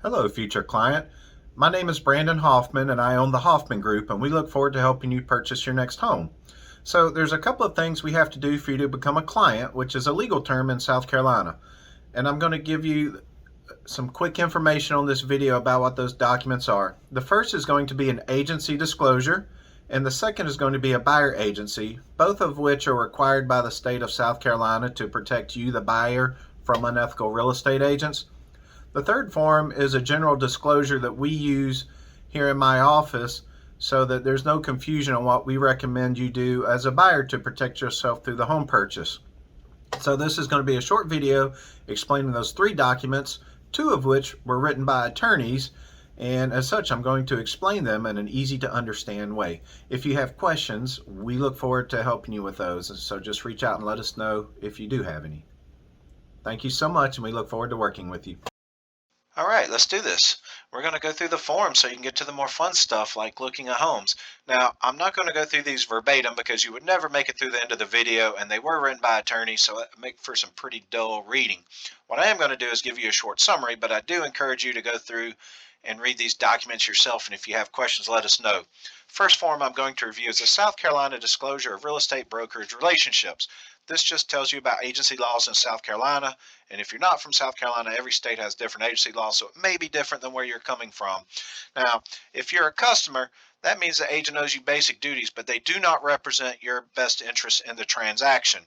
Hello, future client. My name is Brandon Hoffman, and I own the Hoffman Group, and we look forward to helping you purchase your next home. So, there's a couple of things we have to do for you to become a client, which is a legal term in South Carolina. And I'm going to give you some quick information on this video about what those documents are. The first is going to be an agency disclosure, and the second is going to be a buyer agency, both of which are required by the state of South Carolina to protect you, the buyer, from unethical real estate agents. The third form is a general disclosure that we use here in my office so that there's no confusion on what we recommend you do as a buyer to protect yourself through the home purchase. So this is going to be a short video explaining those three documents, two of which were written by attorneys, and as such I'm going to explain them in an easy to understand way. If you have questions, we look forward to helping you with those, so just reach out and let us know if you do have any. Thank you so much, and we look forward to working with you. All right, let's do this. We're going to go through the form so you can get to the more fun stuff like looking at homes. Now, I'm not going to go through these verbatim because you would never make it through the end of the video, and they were written by attorneys, so that make for some pretty dull reading. What I am going to do is give you a short summary, but I do encourage you to go through and read these documents yourself, and if you have questions, let us know. First form I'm going to review is the South Carolina Disclosure of Real Estate Brokerage Relationships. This just tells you about agency laws in South Carolina. And if you're not from South Carolina, every state has different agency laws, so it may be different than where you're coming from. Now, if you're a customer, that means the agent owes you basic duties, but they do not represent your best interest in the transaction.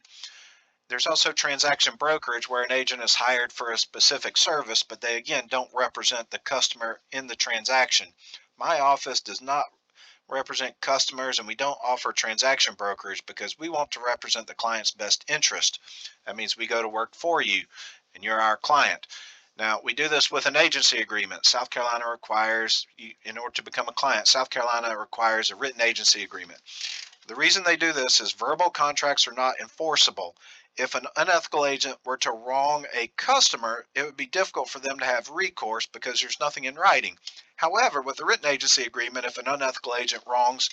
There's also transaction brokerage, where an agent is hired for a specific service, but they again don't represent the customer in the transaction. My office does not represent customers, and we don't offer transaction brokerage because we want to represent the client's best interest. That means we go to work for you and you're our client. Now, we do this with an agency agreement. South Carolina requires, in order to become a client, South Carolina requires a written agency agreement. The reason they do this is verbal contracts are not enforceable. If an unethical agent were to wrong a customer, it would be difficult for them to have recourse because there's nothing in writing. However, with a written agency agreement, if an unethical agent wrongs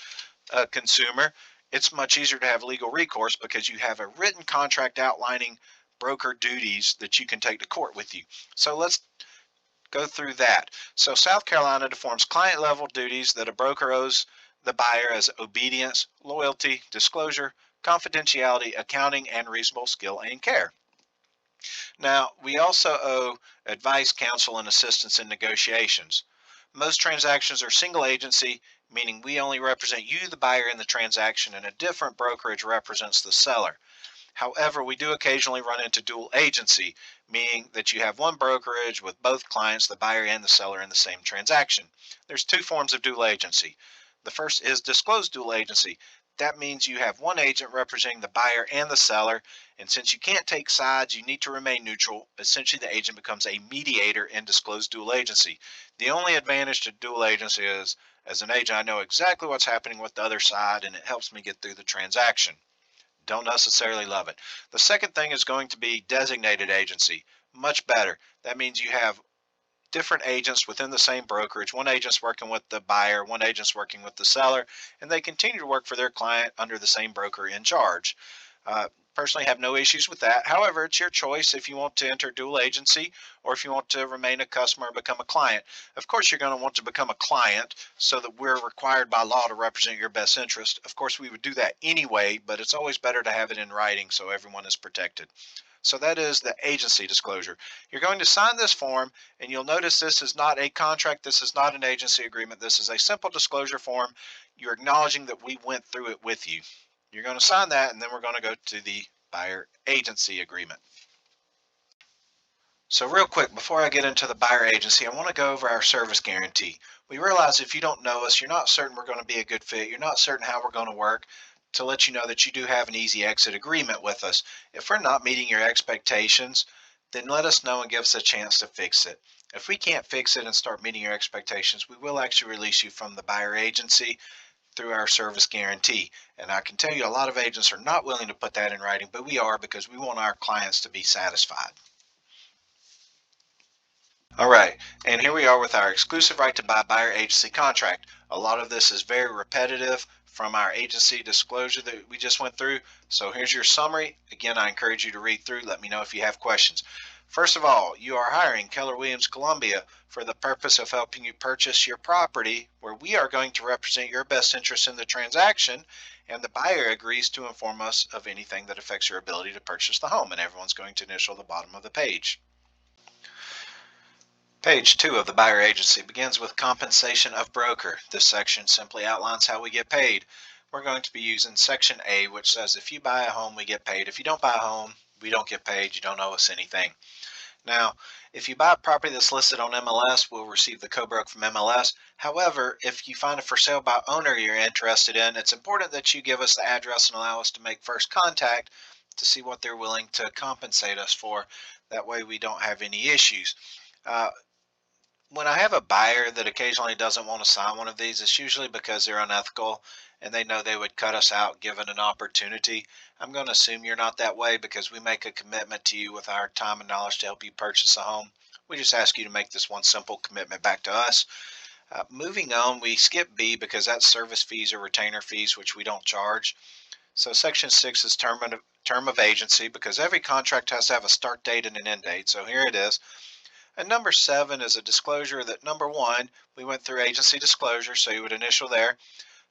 a consumer, it's much easier to have legal recourse because you have a written contract outlining broker duties that you can take to court with you. So let's go through that. So South Carolina defines client level duties that a broker owes the buyer as obedience, loyalty, disclosure, confidentiality, accounting, and reasonable skill and care. Now, we also owe advice, counsel, and assistance in negotiations. Most transactions are single agency, meaning we only represent you, the buyer, in the transaction, and a different brokerage represents the seller. However, we do occasionally run into dual agency, meaning that you have one brokerage with both clients, the buyer and the seller, in the same transaction. There's two forms of dual agency. The first is disclosed dual agency. That means you have one agent representing the buyer and the seller, and since you can't take sides, you need to remain neutral. Essentially, the agent becomes a mediator in disclosed dual agency. The only advantage to dual agency is, as an agent, I know exactly what's happening with the other side, and it helps me get through the transaction. Don't necessarily love it. The second thing is going to be designated agency. Much better. That means you have different agents within the same brokerage. One agent's working with the buyer, one agent's working with the seller, and they continue to work for their client under the same broker in charge. Personally, have no issues with that. However, it's your choice if you want to enter dual agency or if you want to remain a customer and become a client. Of course, you're going to want to become a client so that we're required by law to represent your best interest. Of course, we would do that anyway, but it's always better to have it in writing so everyone is protected. So that is the agency disclosure. You're going to sign this form, and you'll notice this is not a contract. This is not an agency agreement. This is a simple disclosure form. You're acknowledging that we went through it with you. You're going to sign that, and then we're going to go to the buyer agency agreement. So real quick, before I get into the buyer agency, I want to go over our service guarantee. We realize if you don't know us, you're not certain we're going to be a good fit, you're not certain how we're going to work, to let you know that you do have an easy exit agreement with us. If we're not meeting your expectations, then let us know and give us a chance to fix it. If we can't fix it and start meeting your expectations, we will actually release you from the buyer agency through our service guarantee. And I can tell you a lot of agents are not willing to put that in writing, but we are, because we want our clients to be satisfied. All right, and here we are with our exclusive right to buy buyer agency contract. A lot of this is very repetitive from our agency disclosure that we just went through. So here's your summary. Again, I encourage you to read through. Let me know if you have questions. First of all, you are hiring Keller Williams Columbia for the purpose of helping you purchase your property, where we are going to represent your best interest in the transaction, and the buyer agrees to inform us of anything that affects your ability to purchase the home, and everyone's going to initial the bottom of the page. Page 2 of the buyer agency begins with compensation of broker. This section simply outlines how we get paid. We're going to be using section A, which says if you buy a home, we get paid. If you don't buy a home, we don't get paid. You don't owe us anything. Now, if you buy a property that's listed on MLS, we'll receive the co-broke from MLS. However, if you find a for sale by owner you're interested in, it's important that you give us the address and allow us to make first contact to see what they're willing to compensate us for. That way we don't have any issues. Uh, when I have a buyer that occasionally doesn't want to sign one of these, it's usually because they're unethical and they know they would cut us out given an opportunity. I'm going to assume you're not that way because we make a commitment to you with our time and knowledge to help you purchase a home. We just ask you to make this one simple commitment back to us. Moving on, we skip B because that's service fees or retainer fees, which we don't charge. So section 6 is term of agency because every contract has to have a start date and an end date. So here it is. And number 7 is a disclosure that number 1, we went through agency disclosure, so you would initial there.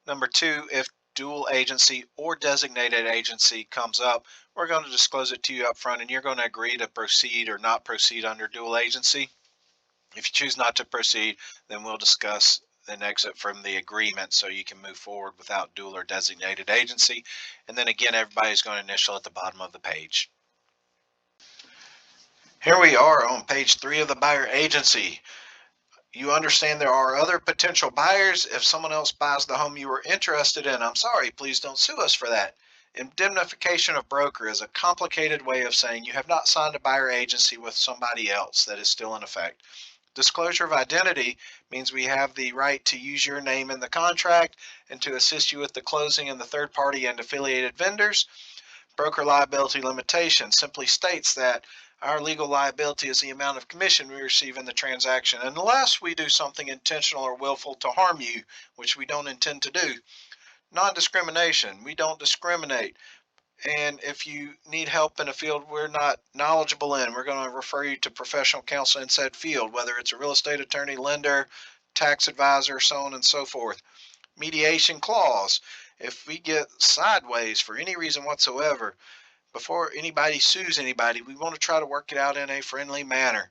Number 2, if dual agency or designated agency comes up, we're going to disclose it to you up front, and you're going to agree to proceed or not proceed under dual agency. If you choose not to proceed, then we'll discuss an exit from the agreement so you can move forward without dual or designated agency. And then again, everybody's going to initial at the bottom of the page. Here we are on page 3 of the buyer agency. You understand there are other potential buyers if someone else buys the home you were interested in. I'm sorry, please don't sue us for that. Indemnification of broker is a complicated way of saying you have not signed a buyer agency with somebody else that is still in effect. Disclosure of identity means we have the right to use your name in the contract and to assist you with the closing and the third party and affiliated vendors. Broker liability limitation simply states that our legal liability is the amount of commission we receive in the transaction, unless we do something intentional or willful to harm you, which we don't intend to do. Non-discrimination, we don't discriminate. And if you need help in a field we're not knowledgeable in, we're going to refer you to professional counsel in said field, whether it's a real estate attorney, lender, tax advisor, so on and so forth. Mediation clause, if we get sideways for any reason whatsoever, before anybody sues anybody, we want to try to work it out in a friendly manner.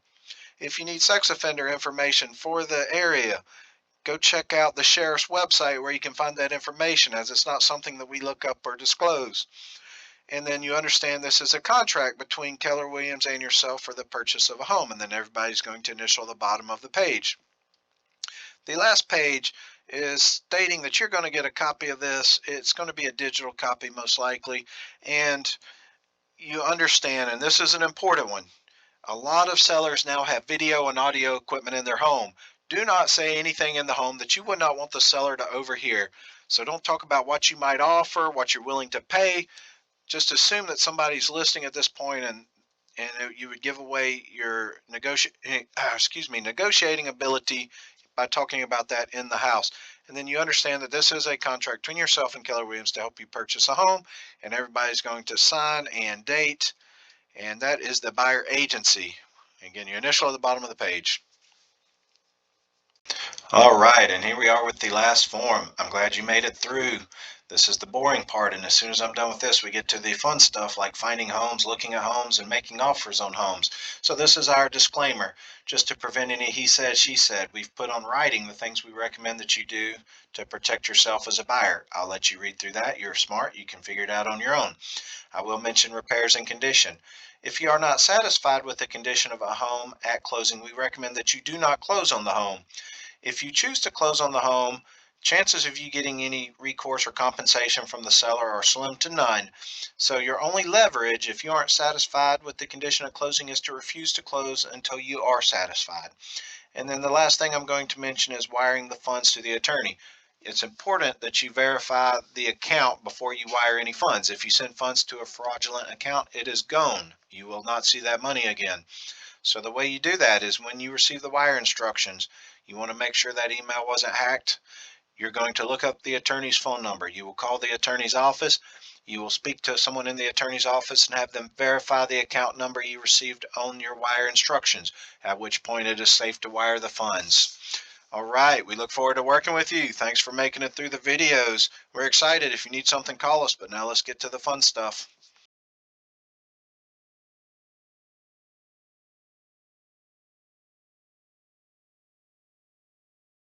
If you need sex offender information for the area, go check out the sheriff's website where you can find that information, as it's not something that we look up or disclose. And then you understand this is a contract between Keller Williams and yourself for the purchase of a home, and then everybody's going to initial the bottom of the page. The last page is stating that you're going to get a copy of this. It's going to be a digital copy most likely, and you understand, and this is an important one, a lot of sellers now have video and audio equipment in their home. Do not say anything in the home that you would not want the seller to overhear. So don't talk about what you might offer, what you're willing to pay. Just assume that somebody's listening at this point, and you would give away your negotiating ability by talking about that in the house. And then you understand that this is a contract between yourself and Keller Williams to help you purchase a home, and everybody's going to sign and date, and that is the buyer agency. Again, your initial at the bottom of the page. All right, and here we are with the last form. I'm glad you made it through. This is the boring part, and as soon as I'm done with this, we get to the fun stuff like finding homes, looking at homes, and making offers on homes. So this is our disclaimer. Just to prevent any he said, she said, we've put on writing the things we recommend that you do to protect yourself as a buyer. I'll let you read through that. You're smart. You can figure it out on your own. I will mention repairs and condition. If you are not satisfied with the condition of a home at closing, we recommend that you do not close on the home. If you choose to close on the home, chances of you getting any recourse or compensation from the seller are slim to none. So your only leverage, if you aren't satisfied with the condition of closing, is to refuse to close until you are satisfied. And then the last thing I'm going to mention is wiring the funds to the attorney. It's important that you verify the account before you wire any funds. If you send funds to a fraudulent account, it is gone. You will not see that money again. So the way you do that is when you receive the wire instructions, you want to make sure that email wasn't hacked. You're going to look up the attorney's phone number. You will call the attorney's office. You will speak to someone in the attorney's office and have them verify the account number you received on your wire instructions, at which point it is safe to wire the funds. All right, we look forward to working with you. Thanks for making it through the videos. We're excited. If you need something, call us. But now let's get to the fun stuff.